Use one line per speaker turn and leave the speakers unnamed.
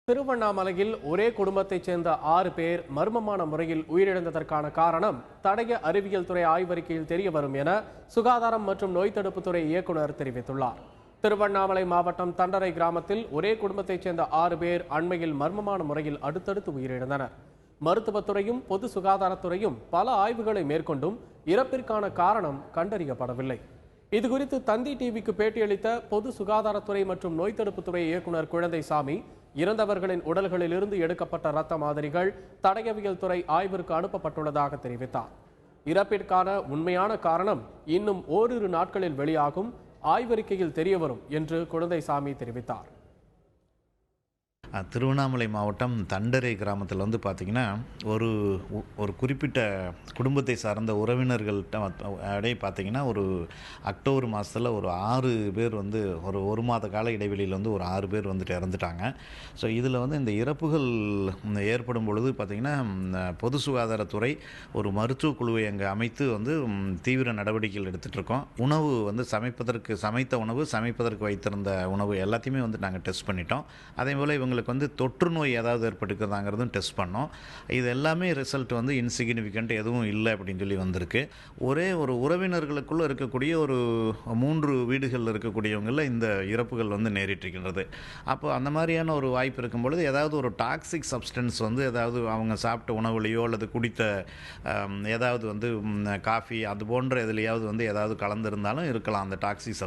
திருவண்ணாமலையில் ஒரே குடும்பத்தைச் சேர்ந்த 6 பேர் மர்மமான முறையில் உயிரிழந்ததற்கான காரணம் தடய அறிவியல் துறை ஆய்வறிக்கையில் தெரியவரும் என சுகாதாரம் மற்றும் நோய் தடுப்புத்துறை இயக்குநர் தெரிவித்துள்ளார். திருவண்ணாமலை மாவட்டம் தண்டரை கிராமத்தில் ஒரே குடும்பத்தைச் சேர்ந்த 6 பேர் அண்மையில் மர்மமான முறையில் அடுத்தடுத்து உயிரிழந்தனர். மருத்துவத்துறையும் பொது சுகாதாரத்துறையும் பல ஆய்வுகளை மேற்கொண்டும் இறப்பிற்கான காரணம் கண்டறியப்படவில்லை. இதுகுறித்து தந்தி டிவிக்கு பேட்டியளித்த பொது சுகாதாரத்துறை மற்றும் நோய் தடுப்புத்துறை இயக்குநர் குழந்தைசாமி, இறந்தவர்களின் உடல்களிலிருந்து எடுக்கப்பட்ட இரத்த மாதிரிகள் தடயவியல் துறை ஆய்விற்கு அனுப்பப்பட்டுள்ளதாக தெரிவித்தார். இறப்பிற்கான உண்மையான காரணம் இன்னும் ஓரிரு நாட்களில் வெளியாகும், ஆய்வறிக்கையில் தெரியவரும் என்று குழந்தைசாமி தெரிவித்தார்.
திருவண்ணாமலை மாவட்டம் தண்டரை கிராமத்தில் வந்து பார்த்திங்கன்னா ஒரு குறிப்பிட்ட குடும்பத்தை சார்ந்த உறவினர்கள்ட்ட பார்த்திங்கன்னா ஒரு அக்டோபர் மாதத்தில் ஒரு 6 பேர் வந்து ஒரு மாத கால இடைவெளியில் வந்து ஒரு 6 பேர் வந்துட்டு இறந்துட்டாங்க. ஸோ இதில் வந்து இந்த இறப்புகள் ஏற்படும் பொழுது பார்த்திங்கன்னா பொது சுகாதாரத்துறை ஒரு மருத்துவ குழுவை அங்கே அமைத்து வந்து தீவிர நடவடிக்கைகள் எடுத்துகிட்டு இருக்கோம். உணவு வந்து சமைத்த உணவு, சமைப்பதற்கு வைத்திருந்த உணவு எல்லாத்தையுமே வந்து நாங்கள் டெஸ்ட் பண்ணிட்டோம். அதே போல் இவங்களுக்கு வந்து தொற்று நோய் ஏதாவது ஏற்பட்டுக்கிறதாங்கிறதும் டெஸ்ட் பண்ணோம். இது எல்லாமே ரிசல்ட் வந்து இன்சிக்னிஃபிகண்ட் எதுவும் இல்லை அப்படின்னு சொல்லி வந்திருக்கு. ஒரே ஒரு உறவினர்களுக்குள்ளே இருக்கக்கூடிய ஒரு 3 வீடுகளில் இருக்கக்கூடியவங்களில் இந்த இறப்புகள் வந்து நேரிட்டிருக்கின்றது. அப்போ அந்த மாதிரியான ஒரு வாய்ப்பு இருக்கும் பொழுது ஏதாவது ஒரு டாக்ஸிக் சப்ஸ்டன்ஸ் வந்து ஏதாவது அவங்க சாப்பிட்ட உணவுலையோ அல்லது குடித்த ஏதாவது வந்து காஃபி அது போன்ற எதுலையாவது வந்து ஏதாவது கலந்துருந்தாலும் இருக்கலாம் அந்த டாக்ஸிக்